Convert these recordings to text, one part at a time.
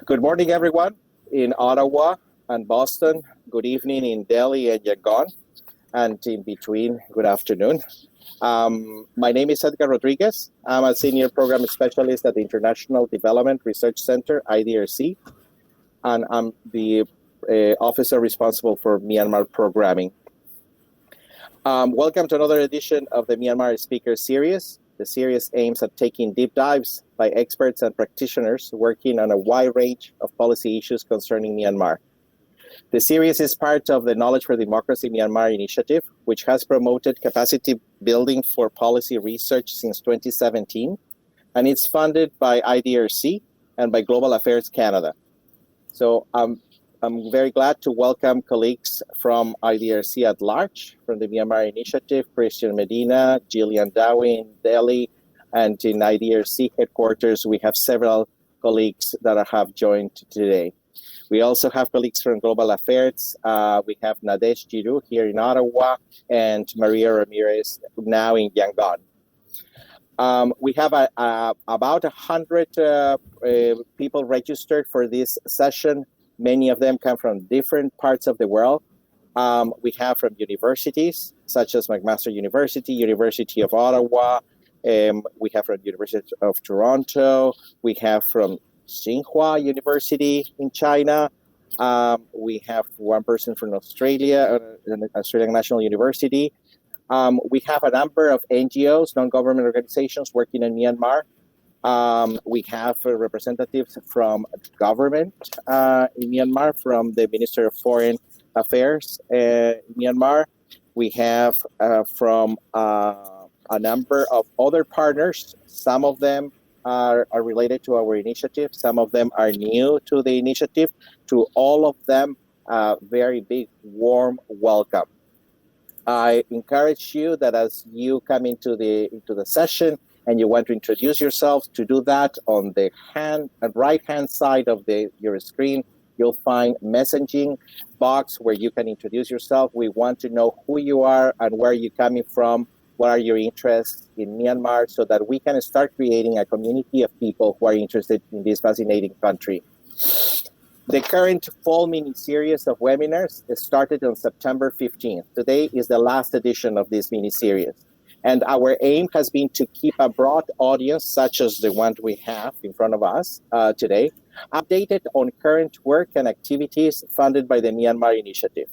Good morning, everyone in Ottawa and Boston. Good evening in Delhi and Yangon. And in between, good afternoon. My name is Edgar Rodriguez. I'm a senior program specialist at the International Development Research Center, IDRC, and I'm the officer responsible for Myanmar programming. Welcome to another edition of the Myanmar Speaker Series. The series aims at taking deep dives by experts and practitioners working on a wide range of policy issues concerning Myanmar. The series is part of the Knowledge for Democracy Myanmar initiative, which has promoted capacity building for policy research since 2017, and it's funded by IDRC and by Global Affairs Canada. So I'm very glad to welcome colleagues from IDRC at large, from the Myanmar Initiative, Christian Medina, Gillian Dowie in Delhi, and in IDRC headquarters, we have several colleagues that have joined today. We also have colleagues from Global Affairs. We have Nadesh Giroux here in Ottawa and Maria Ramirez now in Yangon. We have about 100 people registered for this session. Many of them come from different parts of the world. We have from universities, such as McMaster University, University of Ottawa. We have from University of Toronto. We have from Tsinghua University in China. We have one person from Australia, Australian National University. We have a number of NGOs, non-government organizations working in Myanmar. We have representatives from government in Myanmar, from the Minister of Foreign Affairs in Myanmar. We have from a number of other partners. Some of them are related to our initiative. Some of them are new to the initiative. To all of them, very big, warm welcome. I encourage you that as you come into the session, and you want to introduce yourself, to do that on the right-hand side of your screen, you'll find messaging box where you can introduce yourself. We want to know who you are and where you're coming from, what are your interests in Myanmar, so that we can start creating a community of people who are interested in this fascinating country. The current fall mini-series of webinars started on September 15th. Today is the last edition of this mini-series. And our aim has been to keep a broad audience, such as the one we have in front of us today, updated on current work and activities funded by the Myanmar Initiative.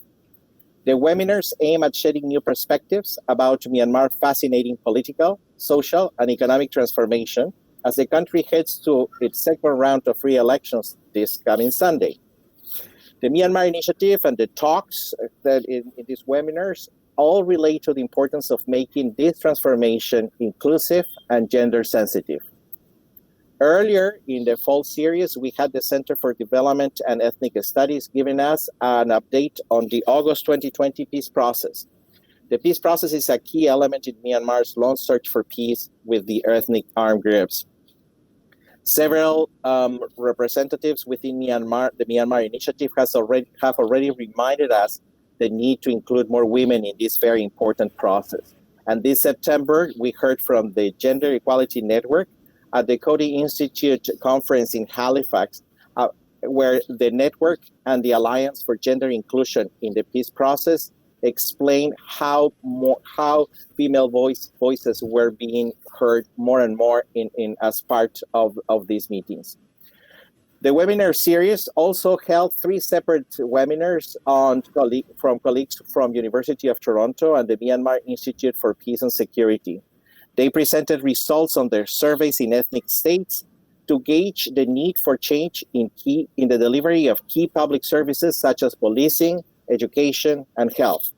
The webinars aim at shedding new perspectives about Myanmar's fascinating political, social, and economic transformation as the country heads to its second round of free elections this coming Sunday. The Myanmar Initiative and the talks that in these webinars all relate to the importance of making this transformation inclusive and gender sensitive. Earlier in the fall series, we had the Center for Development and Ethnic Studies giving us an update on the August 2020 peace process. The peace process is a key element in Myanmar's long search for peace with the ethnic armed groups. Several representatives within Myanmar, the Myanmar Initiative have already reminded us the need to include more women in this very important process. And this September, we heard from the Gender Equality Network at the Coady Institute conference in Halifax, where the network and the Alliance for Gender Inclusion in the Peace Process explained how female voices were being heard more and more in as part of these meetings. The webinar series also held 3 separate webinars from colleagues from University of Toronto and the Myanmar Institute for Peace and Security. They presented results on their surveys in ethnic states to gauge the need for change in the delivery of key public services such as policing, education, and health.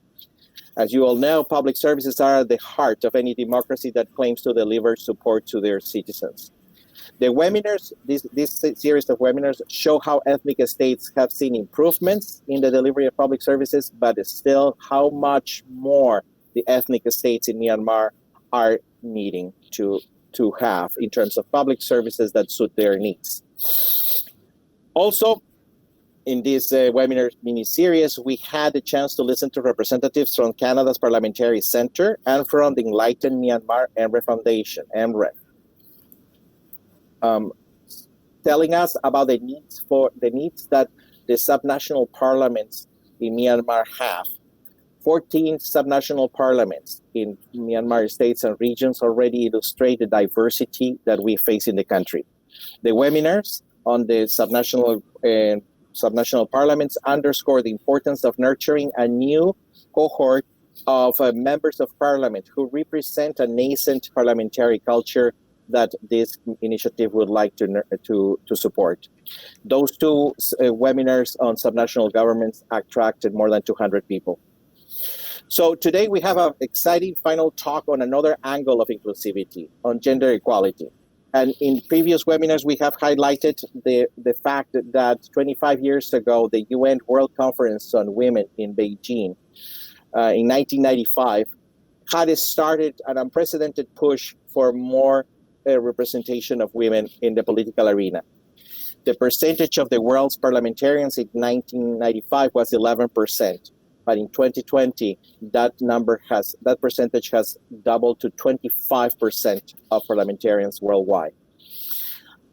As you all know, public services are at the heart of any democracy that claims to deliver support to their citizens. The webinars, this series of webinars show how ethnic states have seen improvements in the delivery of public services, but still how much more the ethnic states in Myanmar are needing to have in terms of public services that suit their needs. Also, in this webinar mini-series, we had the chance to listen to representatives from Canada's Parliamentary Centre and from the Enlighten Myanmar EMRE Foundation, EMRE. telling us about the needs that the subnational parliaments in Myanmar have. 14 subnational parliaments in Myanmar states and regions already illustrate the diversity that we face in the country. The webinars on the subnational parliaments underscore the importance of nurturing a new cohort of members of parliament who represent a nascent parliamentary culture that this initiative would like to support. Those two webinars on subnational governments attracted more than 200 people. So today we have an exciting final talk on another angle of inclusivity, on gender equality. And in previous webinars, we have highlighted the fact that 25 years ago, the UN World Conference on Women in Beijing in 1995 had started an unprecedented push for more representation of women in the political arena. The percentage of the world's parliamentarians in 1995 was 11%, but in 2020, that percentage has doubled to 25% of parliamentarians worldwide.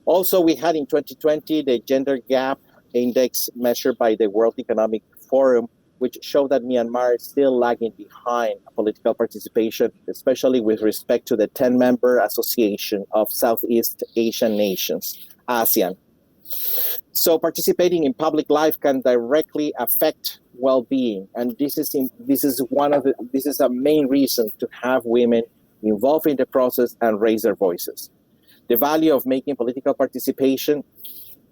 Also, we had in 2020 the gender gap index measured by the World Economic Forum, which showed that Myanmar is still lagging behind political participation, especially with respect to the 10-member Association of Southeast Asian Nations, ASEAN. So participating in public life can directly affect well-being, and this is a main reason to have women involved in the process and raise their voices. The value of making political participation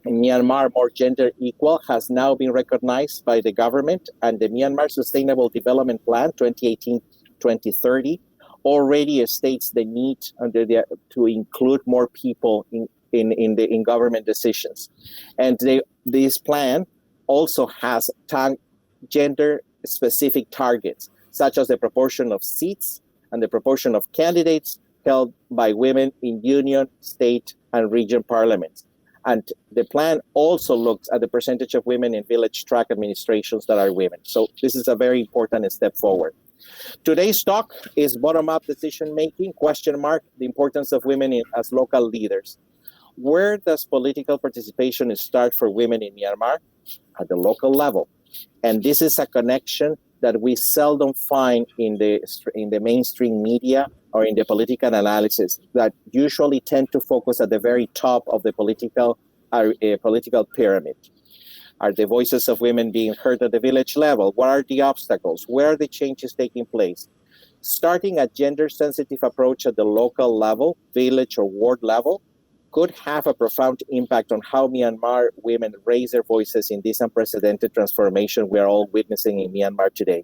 in Myanmar more gender equal has now been recognized by the government, and the Myanmar Sustainable Development Plan 2018-2030 already states the need to include more people in government decisions. And this plan also has gender-specific targets, such as the proportion of seats and the proportion of candidates held by women in union, state, and region parliaments. And the plan also looks at the percentage of women in village tract administrations that are women. So this is a very important step forward. Today's talk is bottom-up decision-making, ? The importance of women as local leaders. Where does political participation start for women in Myanmar? At the local level. And this is a connection that we seldom find in the mainstream media or in the political analysis that usually tend to focus at the very top of the political pyramid. Are the voices of women being heard at the village level? What are the obstacles? Where are the changes taking place? Starting a gender-sensitive approach at the local level, village or ward level, could have a profound impact on how Myanmar women raise their voices in this unprecedented transformation we are all witnessing in Myanmar today.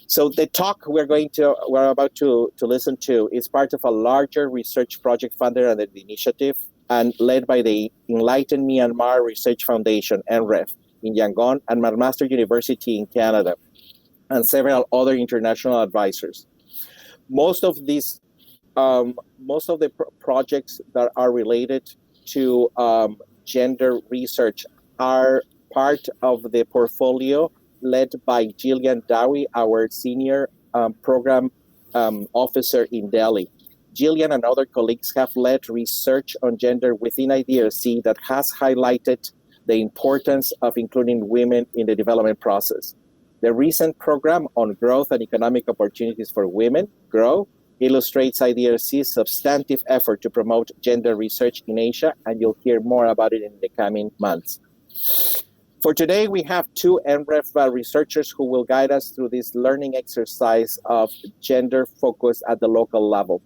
So the talk we're about to listen to is part of a larger research project funded under the initiative and led by the Enlightened Myanmar Research Foundation, NREF, in Yangon and McMaster University in Canada, and several other international advisors. Most of the projects that are related to gender research are part of the portfolio led by Jillian Dowie, our senior program officer in Delhi. Jillian and other colleagues have led research on gender within IDRC that has highlighted the importance of including women in the development process. The recent program on growth and economic opportunities for women, GROW, illustrates IDRC's substantive effort to promote gender research in Asia, and you'll hear more about it in the coming months. For today, we have two NREF researchers who will guide us through this learning exercise of gender focus at the local level.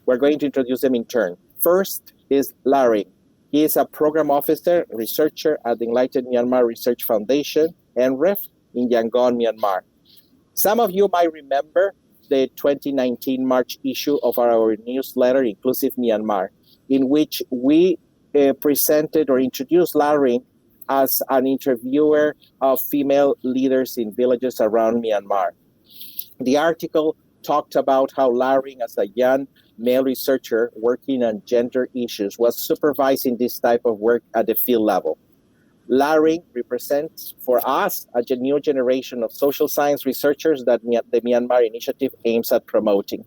We're going to introduce them in turn. First is Larry. He is a program officer, researcher at the Enlightened Myanmar Research Foundation, NREF, in Yangon, Myanmar. Some of you might remember the 2019 March issue of our newsletter, Inclusive Myanmar, in which we presented or introduced Larry as an interviewer of female leaders in villages around Myanmar. The article talked about how Larry, as a young male researcher working on gender issues, was supervising this type of work at the field level. Larry represents for us a new generation of social science researchers that the Myanmar Initiative aims at promoting.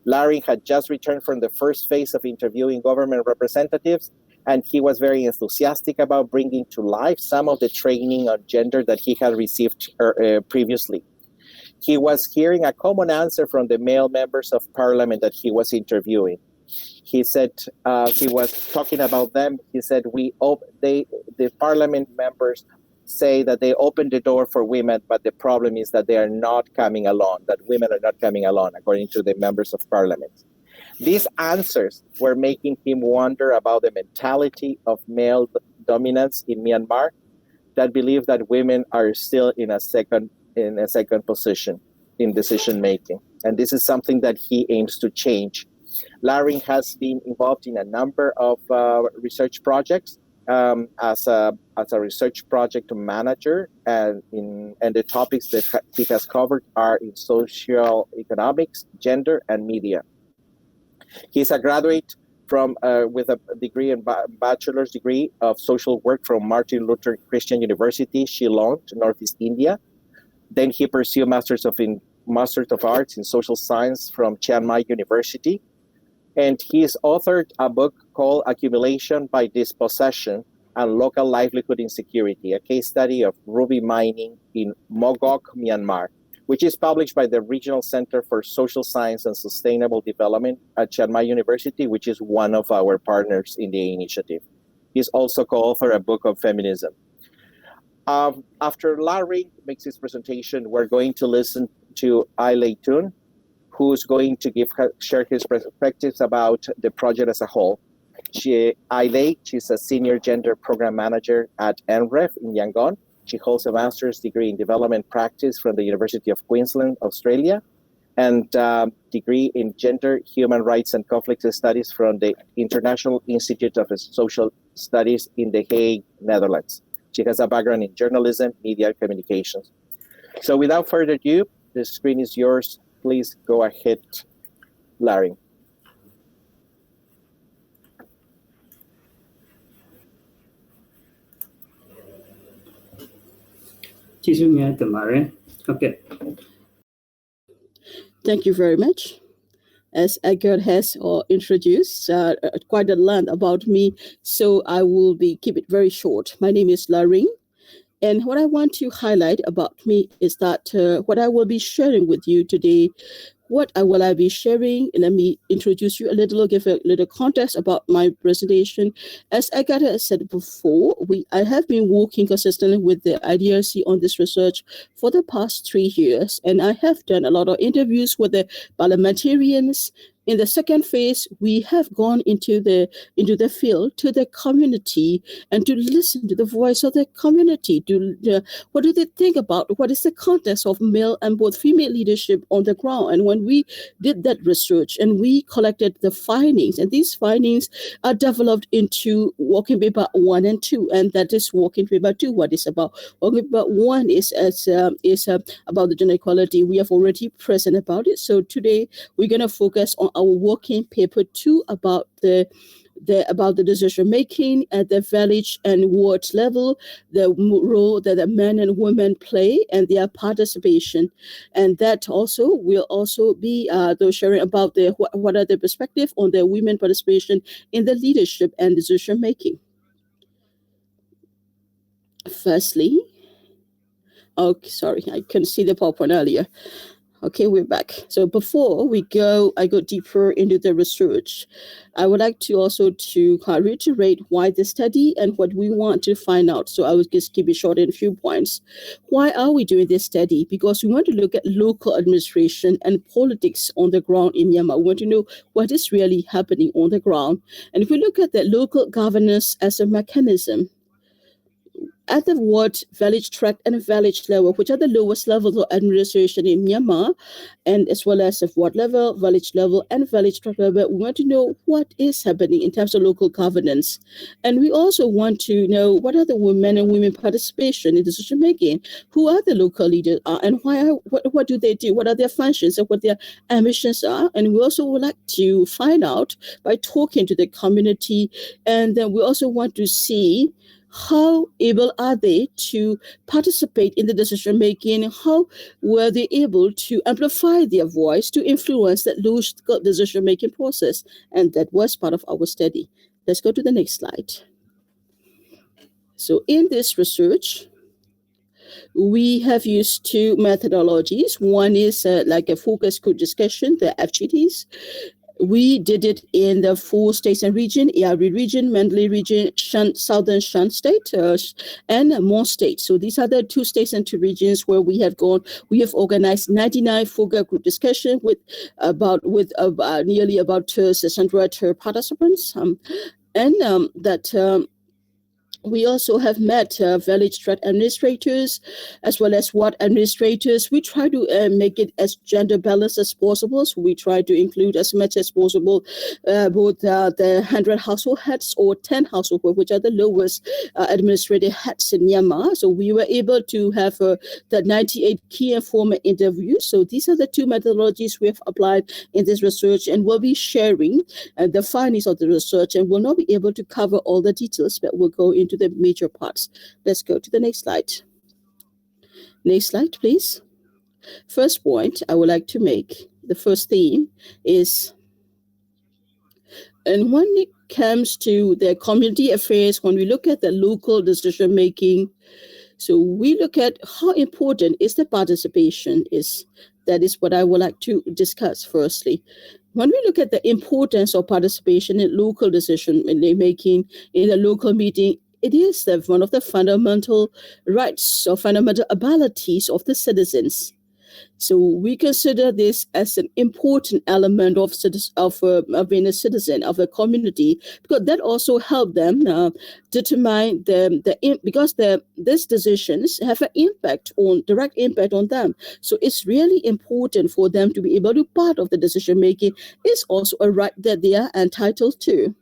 Larry had just returned from the first phase of interviewing government representatives and he was very enthusiastic about bringing to life some of the training on gender that he had received previously. He was hearing a common answer from the male members of parliament that he was interviewing. He said, he was talking about them. He said, the parliament members say that they opened the door for women, but the problem is that they are not coming along, that women are not coming along, according to the members of parliament. These answers were making him wonder about the mentality of male dominance in Myanmar that believe that women are still in a second position in decision making. And this is something that he aims to change. Laring has been involved in a number of research projects as a research project manager, and the topics that he has covered are in social economics, gender, and media. He's a graduate with a degree and bachelor's degree of social work from Martin Luther Christian University, Shillong, Northeast India. Then he pursued Masters of Arts in Social Science from Chiang Mai University. And he's authored a book called Accumulation by Dispossession and Local Livelihood Insecurity, a case study of ruby mining in Mogok, Myanmar, which is published by the Regional Center for Social Science and Sustainable Development at Chiang Mai University, which is one of our partners in the initiative. He's also co-authored a book on feminism. After Laring makes his presentation, we're going to listen to Ailey Tun, who's going to share his perspectives about the project as a whole. She's a senior gender program manager at NREF in Yangon. She holds a master's degree in development practice from the University of Queensland, Australia, and degree in gender, human rights, and conflict studies from the International Institute of Social Studies in The Hague, Netherlands. She has a background in journalism, media, and communications. So without further ado, the screen is yours. Please go ahead, Larry. ကျေးဇူးများတင်ပါတယ်ဟုတ်ကဲ့ Thank you very much. As Edgar has introduced quite a lot about me, so I will keep it very short. My name is Laring, and what I want to highlight about me is that what I will be sharing with you today. What will I be sharing? Let me introduce you a little, give a little context about my presentation. As Agatha said before, I have been working consistently with the IDRC on this research for the past 3 years, and I have done a lot of interviews with the parliamentarians. In the second phase, we have gone into the field to the community and to listen to the voice of the community. What do they think about? What is the context of male and both female leadership on the ground? And when we did that research and we collected the findings, and these findings are developed into working paper 1 and 2, and that is working paper 2. What is about working paper 1 is about the gender equality. We have already present about it. So today we're going to focus on our working paper 2 about the decision making at the village and ward level, the role that the men and women play and their participation, and that also will also be sharing about what are the perspective on the women participation in the leadership and decision making. Firstly, sorry, I couldn't see the PowerPoint earlier. Okay, we're back. So before I go deeper into the research, I would like to also reiterate why the study and what we want to find out. So I will just keep it short in a few points. Why are we doing this study? Because we want to look at local administration and politics on the ground in Myanmar. We want to know what is really happening on the ground. And if we look at the local governance as a mechanism, at the ward, village, tract, and village level, which are the lowest levels of administration in Myanmar, and as well as the ward level, village level, and village tract level, we want to know what is happening in terms of local governance. And we also want to know what are the women participation in decision making, who are the local leaders are, and what do they do, what are their functions, and what their ambitions are. And we also would like to find out by talking to the community, and then we also want to see how able are they to participate in the decision making? How were they able to amplify their voice to influence that local decision making process? And that was part of our study. Let's go to the next slide. So in this research, we have used two methodologies. One is like a focus group discussion, the FGDs. We did it in the 4 states and region, ERB region, Mandalay region, Southern Shan state, and Mon state. So these are the 2 states and 2 regions where we have gone. We have organized 99 focus group discussion with nearly about 600 participants, we also have met village tract administrators as well as ward administrators. We try to make it as gender balanced as possible. So we try to include as much as possible both the 100 household heads or 10 household heads, which are the lowest administrative heads in Myanmar. So we were able to have the 98 key informer interviews. So these are the 2 methodologies we have applied in this research, and we'll be sharing the findings of the research, and we'll not be able to cover all the details, but we'll go into the major parts. Let's go to the next slide. Next slide, please. First point I would like to make, the first theme is, and when it comes to the community affairs, when we look at the local decision making, so we look at how important is the participation is. That is what I would like to discuss firstly. When we look at the importance of participation in local decision making in a local meeting, it is one of the fundamental rights or fundamental abilities of the citizens. So we consider this as an important element of being a citizen of a community, because that also helps them determine because these decisions have an direct impact on them. So it's really important for them to be able to be part of the decision making. It's also a right that they are entitled to.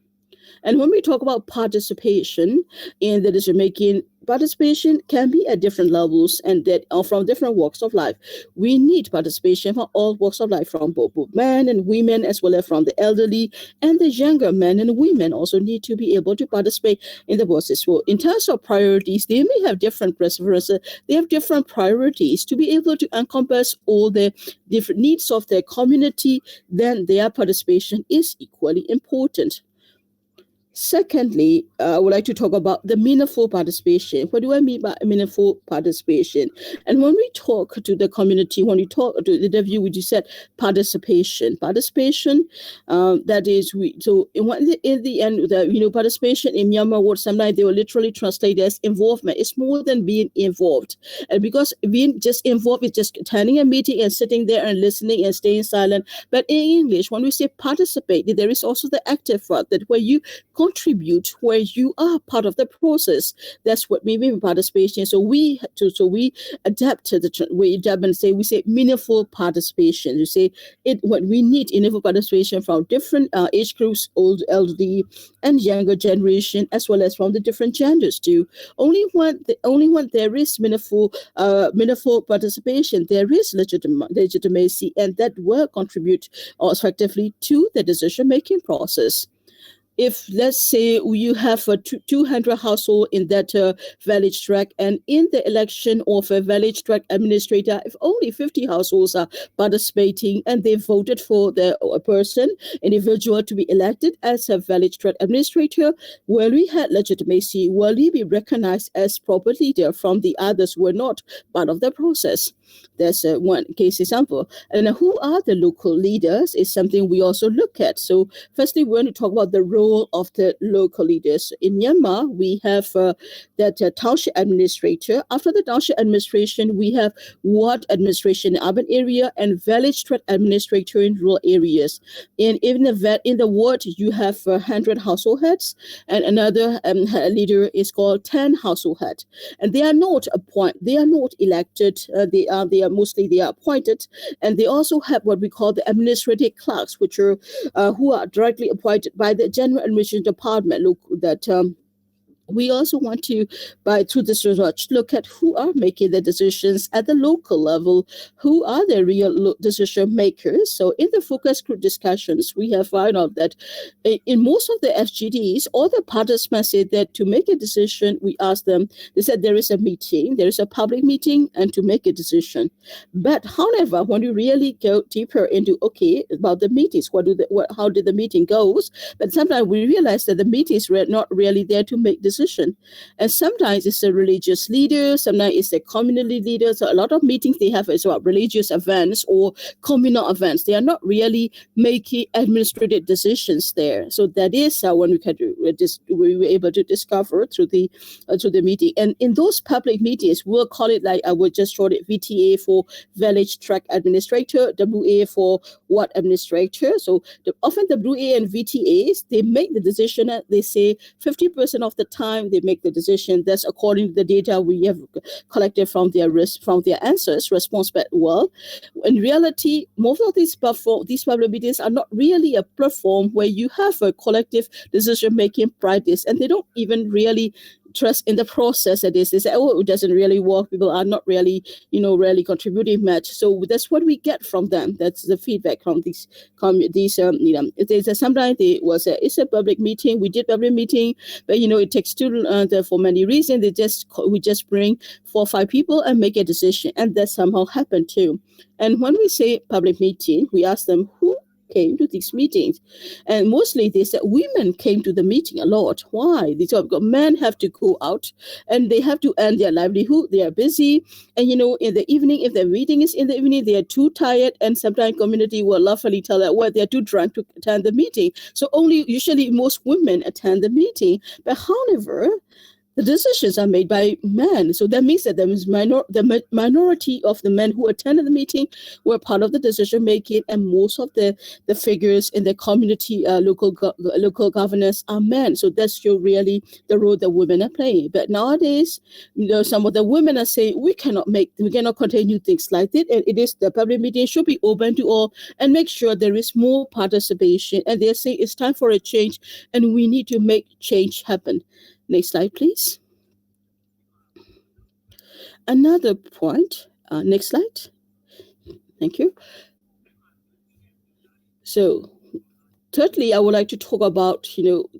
And when we talk about participation in the decision-making, participation can be at different levels and that are from different walks of life. We need participation from all walks of life, from both men and women, as well as from the elderly and the younger men and women also need to be able to participate in the process. Well, in terms of priorities, they may have different preferences. They have different priorities to be able to encompass all the different needs of their community. Then their participation is equally important. Secondly, I would like to talk about the meaningful participation. What do I mean by meaningful participation? And when we talk to the community, when we talk to the interview, we just said participation. Participation, that is, in the end, participation in Myanmar word, sometimes they will literally translate as involvement. It's more than being involved. And because being just involved is just attending a meeting and sitting there and listening and staying silent. But in English, when we say participate, there is also the active part, that where you contribute, where you are part of the process. That's what we mean by participation. So we adapt and say meaningful participation. You say what we need meaningful participation from different age groups, old, elderly, and younger generation, as well as from the different genders too. Only when there is meaningful participation, there is legitimacy, and that will contribute effectively to the decision making process. If, let's say, you have 200 households in that village tract, and in the election of a village tract administrator, if only 50 households are participating and they voted for the individual to be elected as a village tract administrator, will we have legitimacy? Will he be recognized as proper leader from the others who were not part of the process? That's one case example. And who are the local leaders is something we also look at. So firstly, we're going to talk about the role of the local leaders. In Myanmar, we have that township administrator. After the township administration, we have ward administration in urban area and village tract administrator in rural areas. And in the ward, you have 100 household heads, and another leader is called 10 household heads. And they are not elected. They are appointed, and they also have what we call the administrative clerks, which are who are directly appointed by the General Administration Department. We also want to, through this research, look at who are making the decisions at the local level, who are the real decision makers. So in the focus group discussions, we have found out that in most of the FGDs, all the participants said that to make a decision, we asked them, they said there is a meeting, there is a public meeting, and to make a decision. But however, when you really go deeper into, about the meetings, how did the meeting goes? But sometimes we realize that the meetings were not really there to make decisions. And sometimes it's a religious leader, sometimes it's a community leader. So a lot of meetings they have is about religious events or communal events. They are not really making administrative decisions there. So that is when we were able to discover through the meeting. And in those public meetings, we'll call it, like I would just short it, VTA for village tract administrator, WA for ward administrator. So often the WA and VTAs, they make the decision. They say 50% of the time they make the decision. That's according to the data we have collected from their answers, response back well. In reality, most of these public meetings are not really a platform where you have a collective decision-making practice, and they don't even really trust in the process. That is, they say, it doesn't really work. People are not really, really contributing much. So that's what we get from them. That's the feedback from these. Sometimes it's a public meeting. We did public meeting, but it takes too for many reasons. We just bring 4 or 5 people and make a decision, and that somehow happened too. And when we say public meeting, we ask them who came to these meetings, and mostly they said women came to the meeting a lot. Why? They thought men have to go out and they have to earn their livelihood. They are busy, and in the evening, if the meeting is in the evening, they are too tired, and sometimes community will lovingly tell that they are too drunk to attend the meeting. So usually most women attend the meeting, but however, the decisions are made by men. So that means that the minority of the men who attended the meeting were part of the decision making, and most of the figures in the community, local governance are men. So that's really the role that women are playing. But nowadays, some of the women are saying we cannot continue things like this, and it is the public meeting should be open to all and make sure there is more participation. And they're saying it's time for a change, and we need to make change happen. Next slide, please. Another point. Next slide. Thank you. So, thirdly, I would like to talk about,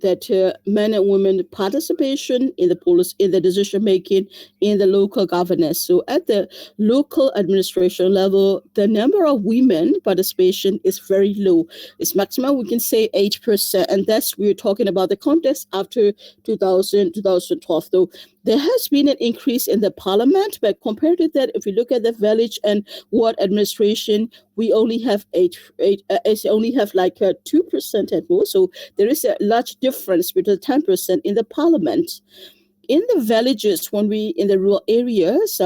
that men and women participation in the decision making in the local governance. So, at the local administration level, the number of women participation is very low. It's maximum we can say 8%, and we're talking about the context after 2012. Though there has been an increase in the parliament, but compared to that, if we look at the village and ward administration, we only have 2% at most. So there is a large difference between 10% in the parliament. In the villages, in the rural areas,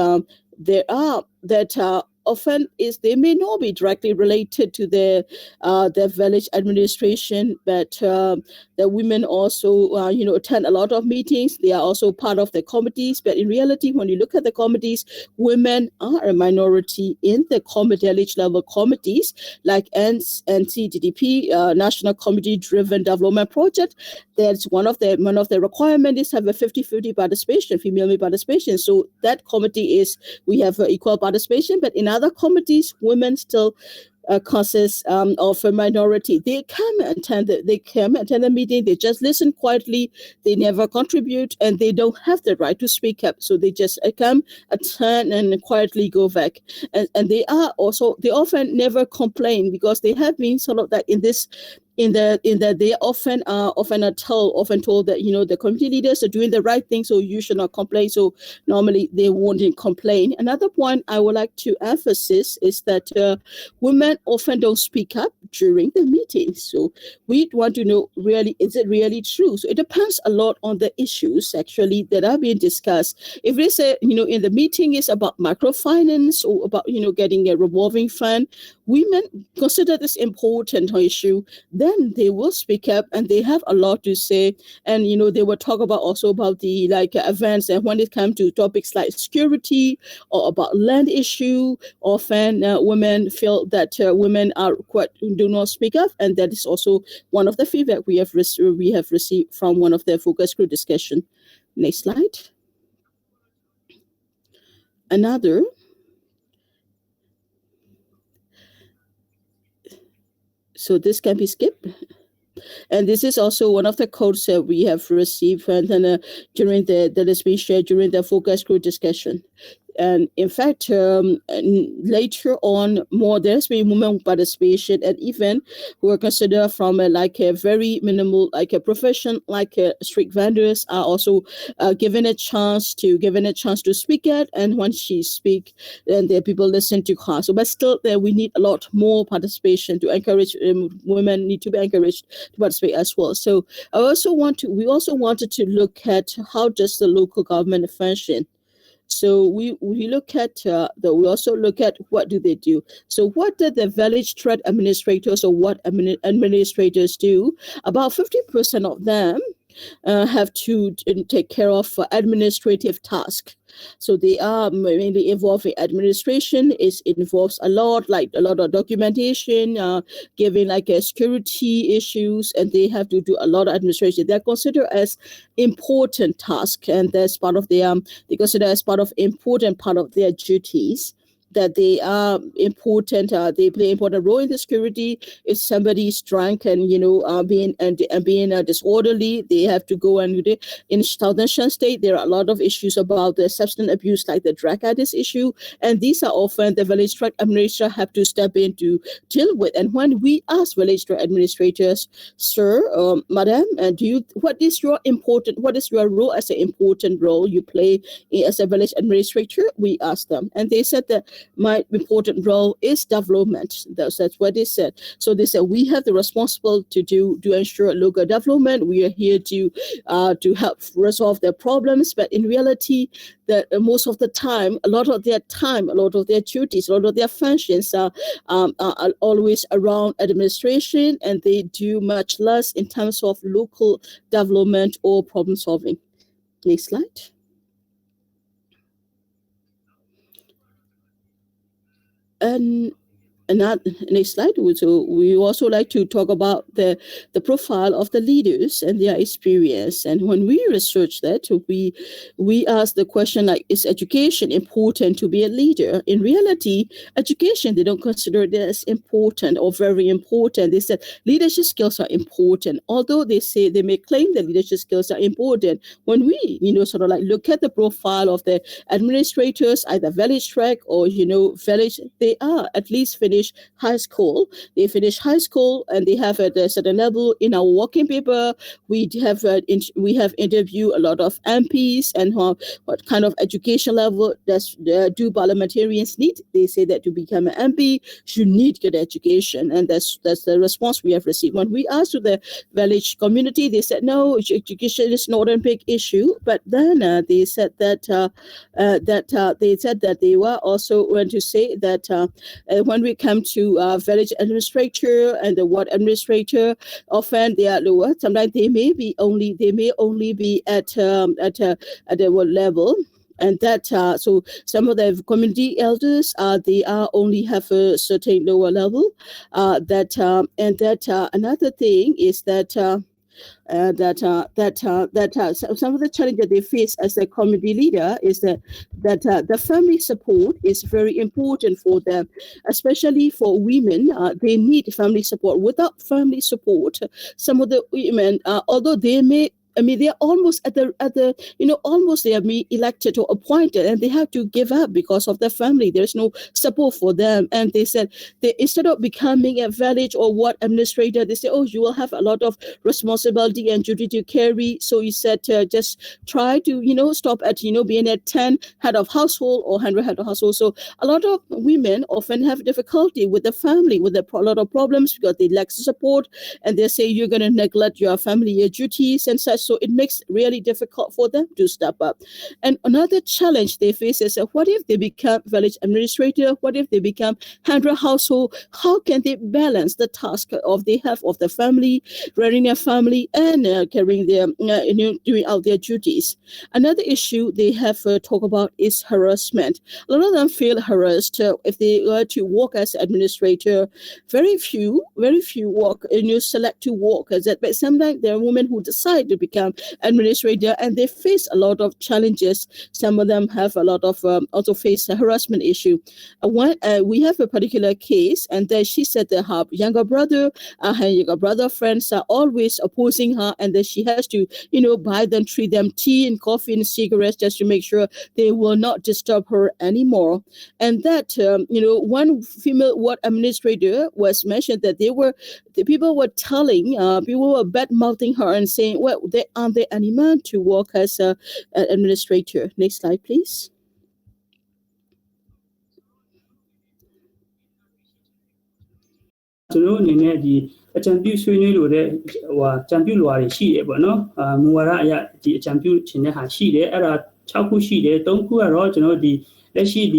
there are that often they may not be directly related to the village administration, but the women also attend a lot of meetings. They are also part of the committees, but in reality, when you look at the committees, women are a minority in the village level committees like NCDDP, National Community Driven Development Project. That's one of the requirements is have a 50-50 participation, female participation. So that committee we have equal participation, but in other committees, women still consist of a minority. They come and attend the meeting. They just listen quietly. They never contribute, and they don't have the right to speak up. So they just come, attend, and quietly go back. And they often never complain, because they have been sort of that they often are told that the community leaders are doing the right thing, so you should not complain. So normally they won't complain. Another point I would like to emphasize is that women often don't speak up during the meetings. So we want to know, really, is it really true? So it depends a lot on the issues actually that are being discussed. If they say in the meeting is about microfinance or about getting a revolving fund, women consider this important issue, then they will speak up and they have a lot to say. And they will talk about the events. And when it comes to topics like security or about land issue, often women feel that women do not speak up, and that is also one of the feedback we have received from one of the focus group discussion. Next slide. Another. So this can be skipped. And this is also one of the codes that we have received during during the focus group discussion. And in fact, later on, there's been women participation, and even who are considered from a very minimal, like a profession, like street vendors, are also given a chance to speak at. And when she speak, then the people listen to her. So, but still, we need a lot more participation to encourage women. Need to be encouraged to participate as well. So, we also wanted to look at how does the local government function. So we look at we also look at what do they do. So what did the village tract administrators or what administrators do? About 50% of them have to take care of administrative tasks. So they are mainly involved in administration. It involves a lot of documentation, giving security issues, and they have to do a lot of administration. They're considered as important tasks, and that's part of their they consider as part of important part of their duties. That they are important, they play an important role in the security. If somebody is drunk and being disorderly, they have to go and in Southern Shan State there are a lot of issues about the substance abuse, like the drug addicts issue, and these are often the village tract administrator have to step in to deal with. And when we ask village tract administrators, sir, madam, what is your role as an important role you play as a village administrator? We ask them, and they said that my important role is development. That's what they said. So they said we have the responsibility to ensure local development. We are here to help resolve their problems. But in reality, that most of the time, a lot of their duties, a lot of their functions are always around administration, and they do much less in terms of local development or problem solving. Next slide. And next slide. So we also like to talk about the profile of the leaders and their experience. And when we research that, we ask the question, like, is education important to be a leader? In reality, education, they don't consider it as important or very important. They said leadership skills are important, although they say they may claim that leadership skills are important. When we look at the profile of the administrators, either village tract or village, they are at least finished high school. They finish high school and they have at a certain level. In our working paper, we have interviewed a lot of MPs and what kind of education level do parliamentarians need. They say that to become an MP, you need good education, and that's the response we have received. When we asked to the village community, they said no, education is not a big issue. But then they said that they were also going to say that when we come to village administrator and the ward administrator, often they are lower. Sometimes they may only be at a ward level. And that so some of the community elders they only have a certain lower level. Another thing is that. Some of the challenges they face as a community leader is that the family support is very important for them, especially for women. They need family support. Without family support, some of the women, although they may. They're almost almost they are being elected or appointed, and they have to give up because of their family. There's no support for them. And they said instead of becoming a village or ward administrator, they say, oh, you will have a lot of responsibility and duty to carry. So he said, just try to, stop at, being a 10 head of household or 100 head of household. So a lot of women often have difficulty with the family, with a lot of problems because they lack support. And they say, you're going to neglect your family, your duties and such. So it makes it really difficult for them to step up. And another challenge they face is what if they become village administrator? What if they become 100 household? How can they balance the task of the family, running their family, and carrying their doing out their duties? Another issue they have talk about is harassment. A lot of them feel harassed if they were to work as administrator. Very few work select to work as that. But sometimes there are women who decide to become become administrator, and they face a lot of challenges. Some of them have a lot of also face a harassment issue. We have a particular case, and then she said that her younger brother friends are always opposing her, and that she has to, buy them, treat them tea and coffee and cigarettes just to make sure they will not disturb her anymore. And that, one female ward administrator was mentioned that the people were telling, people were bad mouthing her and saying, well, they aren't they any man to work as an administrator. Next slide, please. So, a champion swing or champion war she, but no, Muara, the champion Chinaha she, era Chaku she, don't go around, the let's see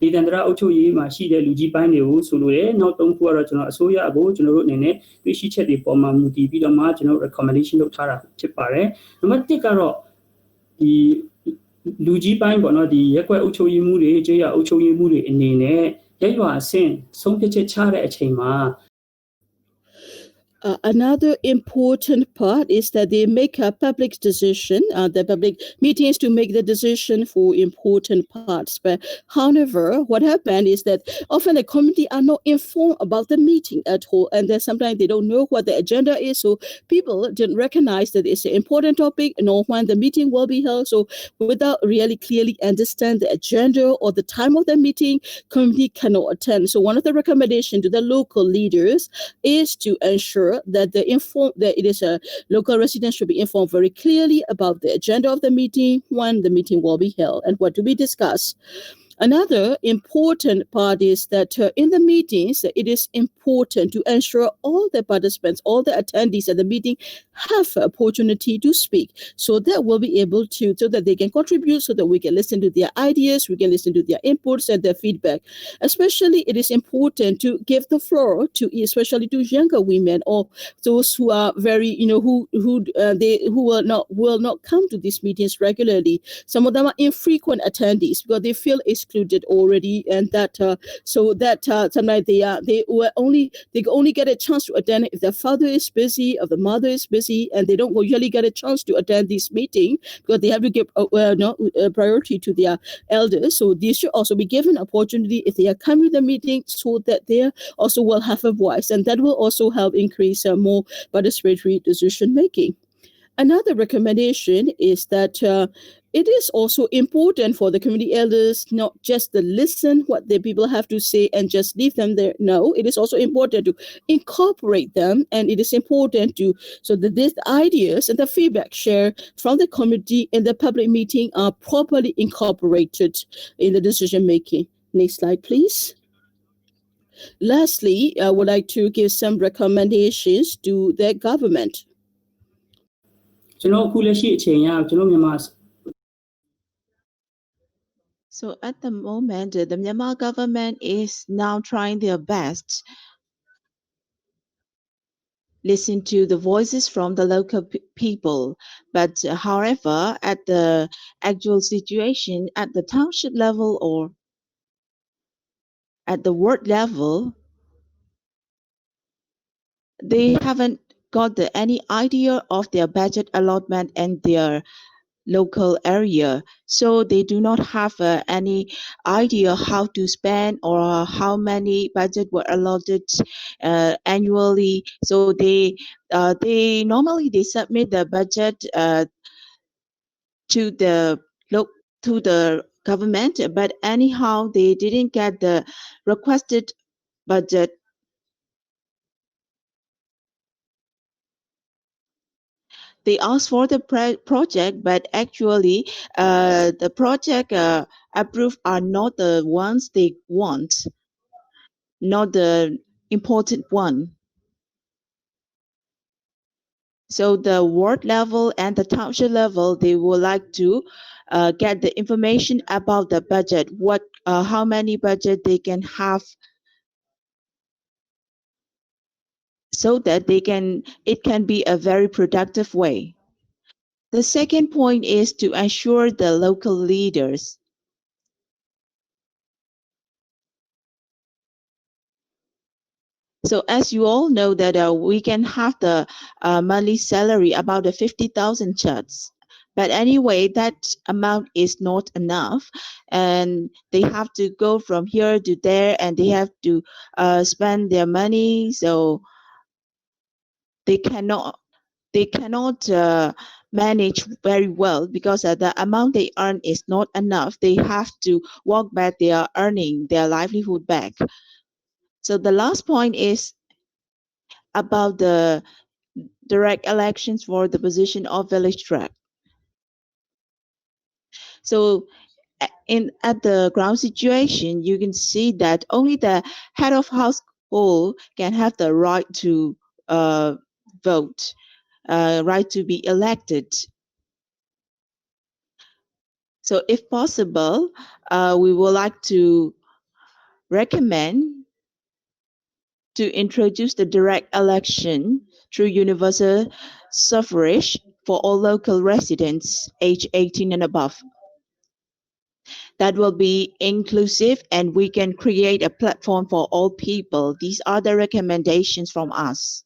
the Dandra Ocho Yima, she, the Luigi Pine, Sulu, not don't go around, Soya, about, Nene, which she checked the Poma Muti, the marginal recommendation of Tara Chipare. No matter take a the Luigi Pine, but not the Yakwa Ocho Yimuri, Jaya Ocho Yimuri, and Nene, there you are saying, some pitch Chara at Chema. Another important part is that they make a public decision, the public meetings to make the decision for important parts. But however, what happened is that often the committee are not informed about the meeting at all, and then sometimes they don't know what the agenda is, so people didn't recognize that it's an important topic, nor when the meeting will be held. So without really clearly understand the agenda or the time of the meeting, committee cannot attend. So one of the recommendations to the local leaders is to ensure that it is a local residents should be informed very clearly about the agenda of the meeting, when the meeting will be held, and what to be discussed. Another important part is that in the meetings, it is important to ensure all the participants, all the attendees at the meeting have an opportunity to speak. So that we'll be able to, so that they can contribute, so that we can listen to their ideas, we can listen to their inputs and their feedback. Especially, it is important to give the floor to, especially to younger women or those who are very, who will not come to these meetings regularly. Some of them are infrequent attendees because they feel excluded already, and that sometimes they only get a chance to attend if their father is busy or the mother is busy, and they don't usually get a chance to attend this meeting because they have to give priority to their elders. So they should also be given opportunity if they are coming to the meeting, so that they also will have a voice, and that will also help increase more participatory decision making. Another recommendation is that it is also important for the community elders not just to listen what the people have to say and just leave them there. No, it is also important to incorporate them, and it is important so that these ideas and the feedback shared from the community in the public meeting are properly incorporated in the decision making. Next slide, please. Lastly, I would like to give some recommendations to the government. So at the moment, the Myanmar government is now trying their best listen to the voices from the local people. But however, at the actual situation at the township level or at the ward level, they haven't got any idea of their budget allotment and their local area, so they do not have any idea how to spend or how many budget were allotted annually. So they normally they submit the budget to the government, but anyhow they didn't get the requested budget. They asked for the project, but actually the project approved are not the ones they want, not the important one. So the ward level and the township level, they would like to get the information about the budget, how many budget they can have, so that it can be a very productive way. The second point is to ensure the local leaders So as you all know that we can have the monthly salary about the 50,000 chats. But anyway, that amount is not enough, and they have to go from here to there, and they have to spend their money. So they cannot manage very well because the amount they earn is not enough. They have to walk back their earning, their livelihood back. So the last point is about the direct elections for the position of village tract. So at the ground situation, you can see that only the head of household can have the right to vote, right to be elected. So if possible, we would like to recommend to introduce the direct election through universal suffrage for all local residents aged 18 and above. That will be inclusive, and we can create a platform for all people. These are the recommendations from us.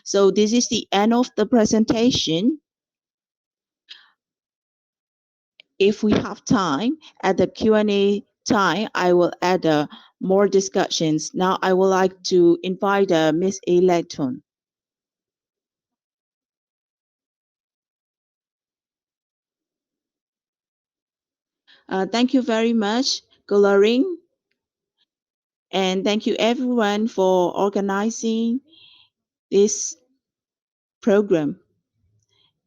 So this is the end of the presentation. If we have time at the Q&A time, I will add more discussions. Now I would like to invite Ms. Electon. Thank you very much, Gularing. And thank you everyone for organizing this program.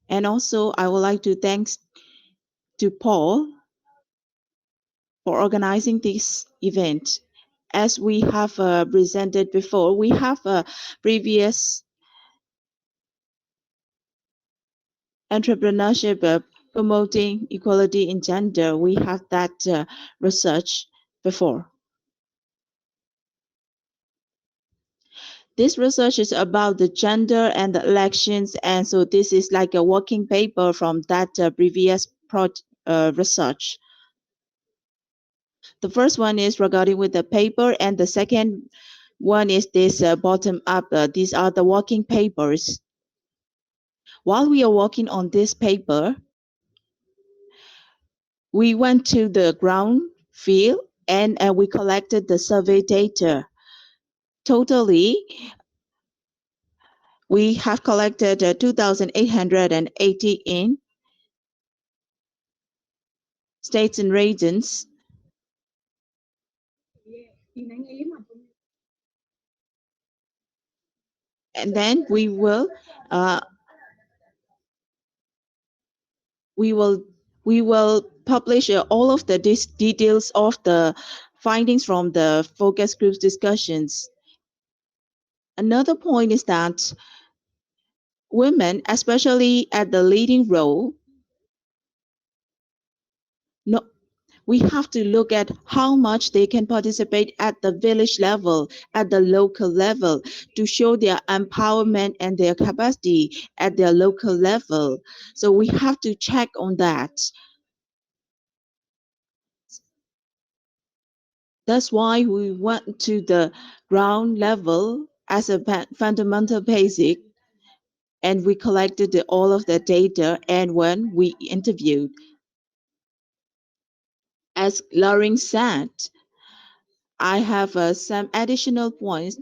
And also I would like to thank to Paul for organizing this event. As we have presented before, we have a previous entrepreneurship promoting equality in gender. We have that research before. This research is about the gender and the elections, and so this is like a working paper from that previous research. The first one is regarding with the paper, and the second one is this bottom up. These are the working papers. While we are working on this paper, we went to the ground field and we collected the survey data. Totally, we have collected 2,880 in states and regions. And then we will publish all of the details of the findings from the focus groups discussions. Another point is that women, especially at the leading role, no, we have to look at how much they can participate at the village level, at the local level, to show their empowerment and their capacity at their local level. So we have to check on that. That's why we went to the ground level as a fundamental basic, and we collected all of the data, and when we interviewed. As Loring said, I have some additional points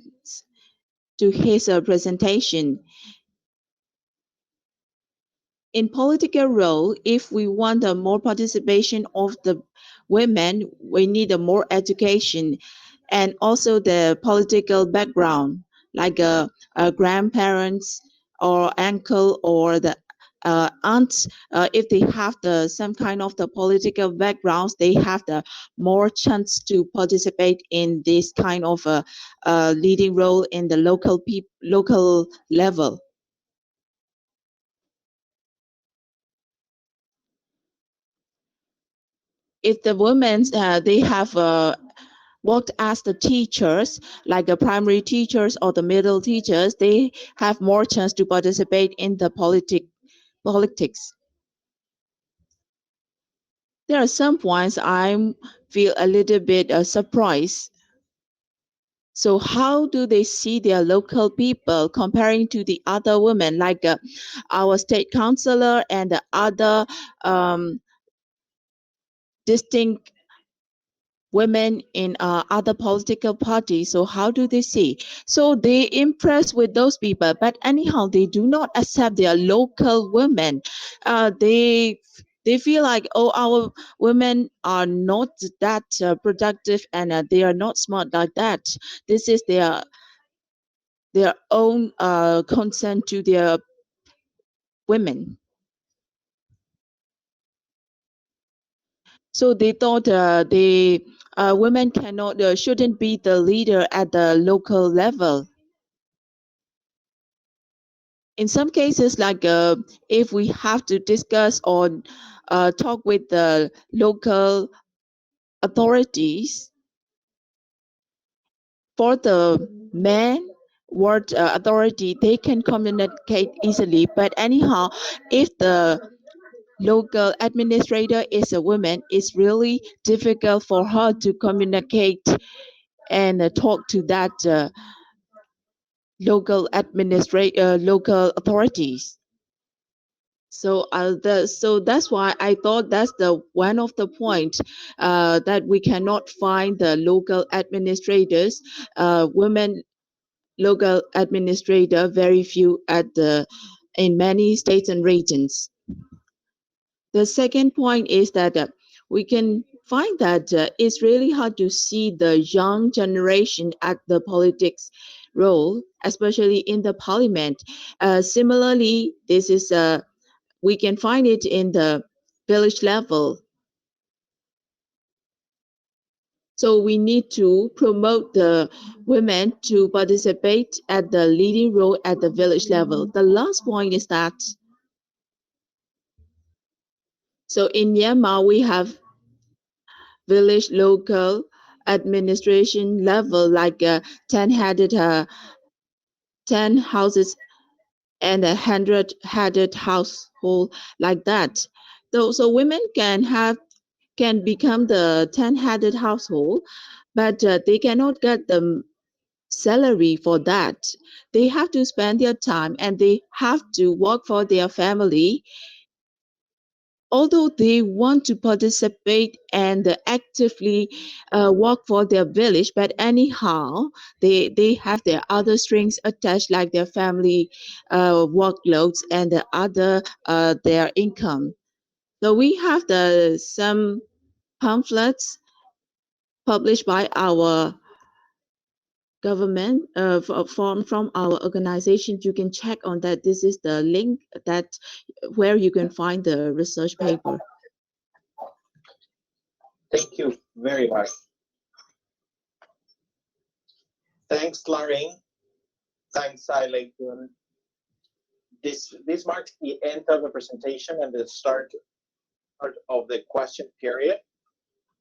to his presentation. In political role, if we want a more participation of the women, we need a more education and also the political background, like grandparents or uncle or the aunts. If they have some kind of the political backgrounds, they have the more chance to participate in this kind of leading role in the local level. If the women they have worked as the teachers, like the primary teachers or the middle teachers, they have more chance to participate in the politics. There are some points I feel a little bit surprised. So how do they see their local people comparing to the other women, like our state councillor and the other distinct women in other political parties? So how do they see? So they impress with those people, but anyhow, they do not accept their local women. They feel like, oh, our women are not that productive, and they are not smart like that. This is their own concern to their women. So they thought women cannot shouldn't be the leader at the local level. In some cases, like if we have to discuss or talk with the local authorities, for the men ward authority, they can communicate easily. But anyhow, if the local administrator is a woman, it's really difficult for her to communicate and talk to that local local authorities. So that's why I thought that's the one of the points that we cannot find the local administrators, women local administrator, very few in many states and regions. The second point is that we can find that it's really hard to see the young generation at the politics role, especially in the parliament. Similarly, this is we can find it in the village level. So we need to promote the women to participate at the leading role at the village level. The last point is that, so in Myanmar, we have village local administration level, like 10-headed 10 houses and 100-headed household, like that. So women can become the 10-headed household, but they cannot get the salary for that. They have to spend their time and they have to work for their family. Although they want to participate and actively work for their village, but anyhow, they have their other strings attached, like their family workloads and the other their income. So we have some pamphlets published by our government from our organization. You can check on that. This is the link that where you can find the research paper. Thank you very much. Thanks, Lorraine. Thanks, Siley. This marks the end of the presentation and the start of the question period.